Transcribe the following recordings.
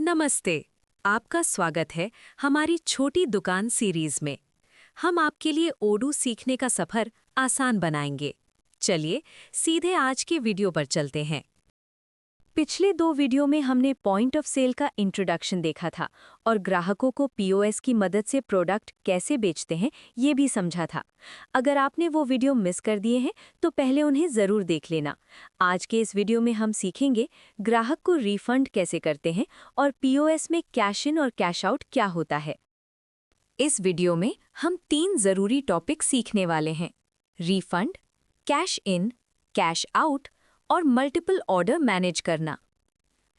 नमस्ते। आपका स्वागत है हमारी छोटी दुकान सीरीज में। हम आपके लिए ओडू सीखने का सफर आसान बनाएंगे। चलिए सीधे आज के वीडियो पर चलते हैं। पिछले 2 वीडियो में हमने पॉइंट ऑफ सेल का इंट्रोडक्शन देखा था और ग्राहकों को पीओएस की मदद से प्रोडक्ट कैसे बेचते हैं ये भी समझा था। अगर आपने वो वीडियो मिस कर दिए हैं तो पहले उन्हें ज़रूर देख लेना। आज के इस वीडियो में हम सीखेंगे ग्राहक को रिफंड कैसे करते हैं और पीओएस में कैश इन और कैश आउट क्या होता है। इस वीडियो में हम 3 ज़रूरी टॉपिक सीखने वाले हैं: refund, cash in, cash out और मल्टीपल ऑर्डर मैनेज करना।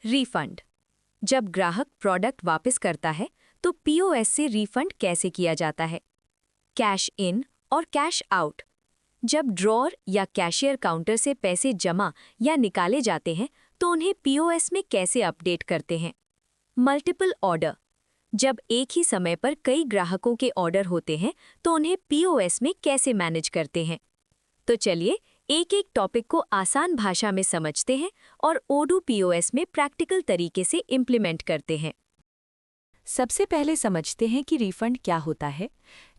रिफंड: जब ग्राहक प्रोडक्ट वापस करता है तो पीओएस से रिफंड कैसे किया जाता है। कैश इन और कैश आउट: जब ड्रॉअर या कैशियर काउंटर से पैसे जमा या निकाले जाते हैं तो उन्हें पीओएस में कैसे अपडेट करते हैं। मल्टीपल ऑर्डर: जब एक ही समय पर कई ग्राहकों के ऑर्डर होते हैं तो उन्हें पीओएस में कैसे मैनेज करते हैं। तो चलिए एक एक टॉपिक को आसान भाषा में समझते हैं और ओडू पीओएस में प्रैक्टिकल तरीके से इम्प्लीमेंट करते हैं। सबसे पहले समझते हैं कि रिफंड क्या होता है।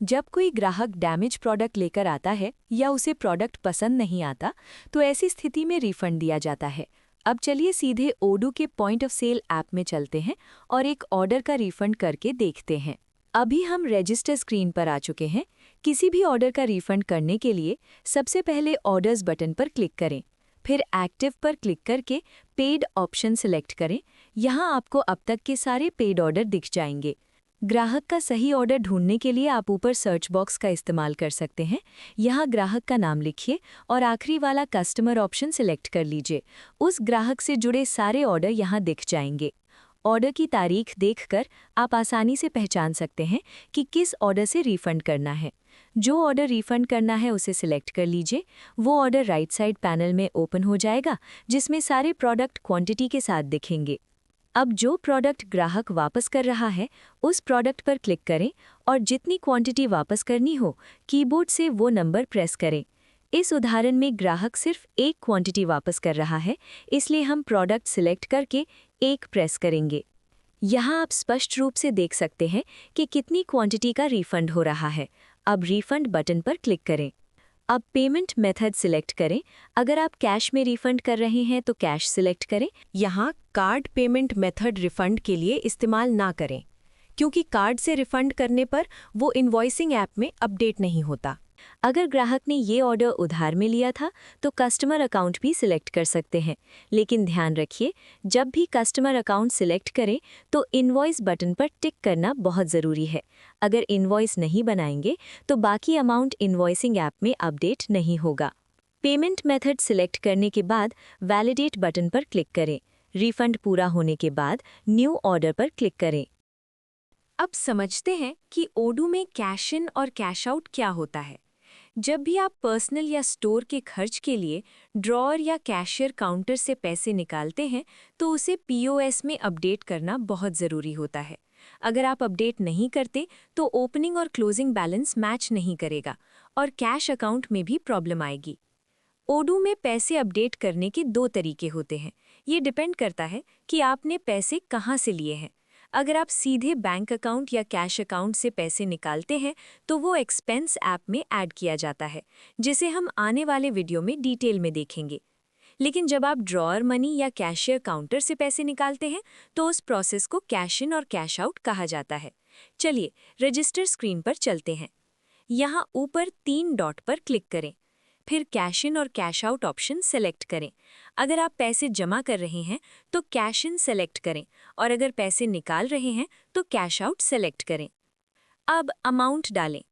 जब कोई ग्राहक डैमेज प्रोडक्ट लेकर आता है या उसे प्रोडक्ट पसंद नहीं आता तो ऐसी स्थिति में रिफंड दिया जाता है। अब चलिए सीधे ओडू के पॉइंट ऑफ सेल ऐप में चलते हैं और एक ऑर्डर का रिफंड करके देखते हैं। अभी हम रजिस्टर स्क्रीन पर आ चुके हैं। किसी भी ऑर्डर का रिफंड करने के लिए सबसे पहले ऑर्डर्स बटन पर क्लिक करें, फिर एक्टिव पर क्लिक करके पेड ऑप्शन सिलेक्ट करें। यहाँ आपको अब तक के सारे पेड ऑर्डर दिख जाएंगे। ग्राहक का सही ऑर्डर ढूंढने के लिए आप ऊपर सर्च बॉक्स का इस्तेमाल कर सकते हैं। यहाँ ग्राहक का नाम लिखिए और आखिरी वाला कस्टमर ऑप्शन सिलेक्ट कर लीजिए। उस ग्राहक से जुड़े सारे ऑर्डर यहाँ दिख जाएंगे। ऑर्डर की तारीख देखकर आप आसानी से पहचान सकते हैं कि किस ऑर्डर से रिफंड करना है। जो ऑर्डर रिफंड करना है उसे सिलेक्ट कर लीजिए। वो ऑर्डर राइट साइड पैनल में ओपन हो जाएगा जिसमें सारे प्रोडक्ट क्वांटिटी के साथ दिखेंगे। अब जो प्रोडक्ट ग्राहक वापस कर रहा है उस प्रोडक्ट पर क्लिक करें और जितनी क्वांटिटी वापस करनी हो कीबोर्ड से वो नंबर प्रेस करें। इस उदाहरण में ग्राहक सिर्फ एक क्वांटिटी वापस कर रहा है, इसलिए हम प्रोडक्ट सिलेक्ट करके 1 प्रेस करेंगे। यहाँ आप स्पष्ट रूप से देख सकते हैं कि कितनी क्वांटिटी का रिफंड हो रहा है। अब रिफंड बटन पर क्लिक करें। अब पेमेंट मेथड सिलेक्ट करें। अगर आप कैश में रिफंड कर रहे हैं तो कैश सिलेक्ट करें। यहाँ कार्ड पेमेंट मेथड रिफंड के लिए इस्तेमाल ना करें, क्योंकि कार्ड से रिफंड करने पर वो इनवॉइसिंग ऐप में अपडेट नहीं होता। अगर ग्राहक ने ये ऑर्डर उधार में लिया था तो कस्टमर अकाउंट भी सिलेक्ट कर सकते हैं, लेकिन ध्यान रखिए जब भी कस्टमर अकाउंट सिलेक्ट करें तो इनवॉइस बटन पर टिक करना बहुत ज़रूरी है। अगर इनवॉइस नहीं बनाएंगे तो बाकी अमाउंट इनवॉइसिंग ऐप में अपडेट नहीं होगा। पेमेंट मेथड सिलेक्ट करने के बाद वैलिडेट बटन पर क्लिक करें। रिफंड पूरा होने के बाद न्यू ऑर्डर पर क्लिक करें। अब समझते हैं कि ओडू में कैश इन और कैश आउट क्या होता है। जब भी आप पर्सनल या स्टोर के खर्च के लिए ड्रॉअर या कैशियर काउंटर से पैसे निकालते हैं तो उसे पीओएस में अपडेट करना बहुत ज़रूरी होता है। अगर आप अपडेट नहीं करते तो ओपनिंग और क्लोजिंग बैलेंस मैच नहीं करेगा और कैश अकाउंट में भी प्रॉब्लम आएगी। ओडू में पैसे अपडेट करने के 2 तरीके होते हैं। ये डिपेंड करता है कि आपने पैसे कहाँ से लिए हैं। अगर आप सीधे बैंक अकाउंट या कैश अकाउंट से पैसे निकालते हैं तो वो एक्सपेंस ऐप में ऐड किया जाता है, जिसे हम आने वाले वीडियो में डिटेल में देखेंगे। लेकिन जब आप ड्रॉअर मनी या कैशियर काउंटर से पैसे निकालते हैं तो उस प्रोसेस को कैश इन और कैश आउट कहा जाता है। चलिए रजिस्टर स्क्रीन पर चलते हैं। यहाँ ऊपर 3 डॉट पर क्लिक करें, फिर कैश इन और कैश आउट ऑप्शन सेलेक्ट करें। अगर आप पैसे जमा कर रहे हैं तो कैश इन सेलेक्ट करें और अगर पैसे निकाल रहे हैं तो कैश आउट सेलेक्ट करें। अब अमाउंट डालें,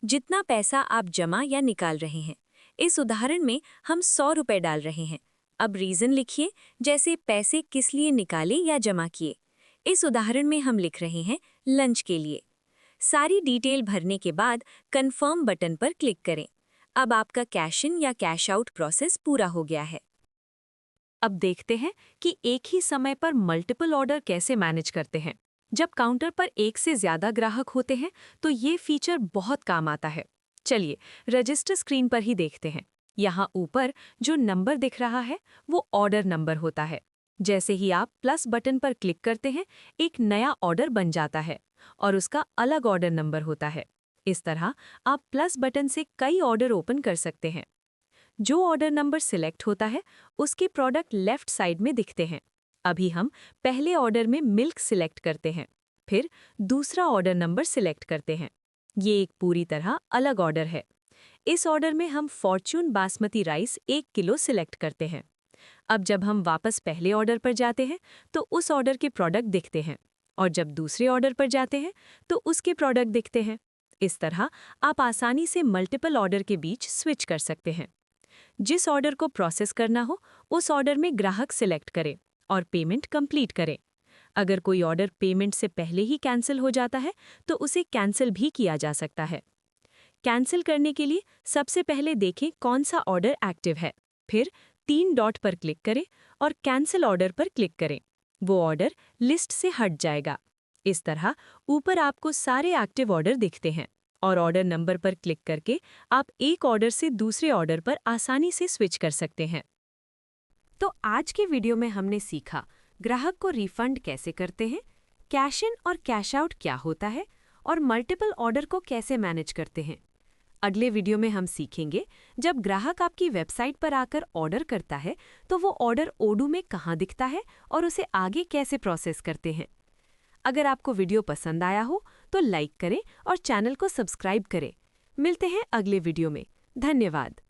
जितना पैसा आप जमा या निकाल रहे हैं। इस उदाहरण में हम 100 रुपये डाल रहे हैं। अब रीज़न लिखिए, जैसे पैसे किस लिए निकाले या जमा किए। इस उदाहरण में हम लिख रहे हैं लंच के लिए। सारी डिटेल भरने के बाद कन्फर्म बटन पर क्लिक करें। अब आपका कैश इन या कैश आउट प्रोसेस पूरा हो गया है। अब देखते हैं कि एक ही समय पर मल्टीपल ऑर्डर कैसे मैनेज करते हैं। जब काउंटर पर एक से ज़्यादा ग्राहक होते हैं तो ये फीचर बहुत काम आता है। चलिए रजिस्टर स्क्रीन पर ही देखते हैं। यहाँ ऊपर जो नंबर दिख रहा है वो ऑर्डर नंबर होता है। जैसे ही आप प्लस बटन पर क्लिक करते हैं, एक नया ऑर्डर बन जाता है और उसका अलग ऑर्डर नंबर होता है। इस तरह आप प्लस बटन से कई ऑर्डर ओपन कर सकते हैं। जो ऑर्डर नंबर सिलेक्ट होता है, उसके प्रोडक्ट लेफ्ट साइड में दिखते हैं। अभी हम पहले ऑर्डर में मिल्क सिलेक्ट करते हैं, फिर दूसरा ऑर्डर नंबर सिलेक्ट करते हैं। ये एक पूरी तरह अलग ऑर्डर है। इस ऑर्डर में हम Fortune basmati rice 1 kilo select करते हैं। अब जब हम वापस पहले ऑर्डर पर जाते हैं, तो उस ऑर्डर के प्रोडक्ट दिखते हैं, और जब दूसरे ऑर्डर पर जाते हैं, तो उसके प्रोडक्ट दिखते हैं। इस तरह आप आसानी से मल्टीपल ऑर्डर के बीच स्विच कर सकते हैं। जिस ऑर्डर को प्रोसेस करना हो, उस ऑर्डर में ग्राहक सिलेक्ट करें और पेमेंट कंप्लीट करें। अगर कोई ऑर्डर पेमेंट से पहले ही कैंसिल हो जाता है, तो उसे कैंसिल भी किया जा सकता है। कैंसिल करने के लिए सबसे पहले देखें कौन सा ऑर्डर एक्टिव है, फिर 3 डॉट पर क्लिक करें और कैंसिल ऑर्डर पर क्लिक करें। वो ऑर्डर लिस्ट से हट जाएगा। इस तरह ऊपर आपको सारे एक्टिव ऑर्डर दिखते हैं और ऑर्डर नंबर पर क्लिक करके आप एक ऑर्डर से दूसरे ऑर्डर पर आसानी से स्विच कर सकते हैं। तो आज के वीडियो में हमने सीखा ग्राहक को रिफंड कैसे करते हैं, कैश इन और कैश आउट क्या होता है, और मल्टीपल ऑर्डर को कैसे मैनेज करते हैं। अगले वीडियो में हम सीखेंगे जब ग्राहक आपकी वेबसाइट पर आकर ऑर्डर करता है, तो वो ऑर्डर ओडू में कहाँ दिखता है और उसे आगे कैसे प्रोसेस करते हैं। अगर आपको वीडियो पसंद आया हो तो लाइक करें और चैनल को सब्सक्राइब करें। मिलते हैं अगले वीडियो में। धन्यवाद।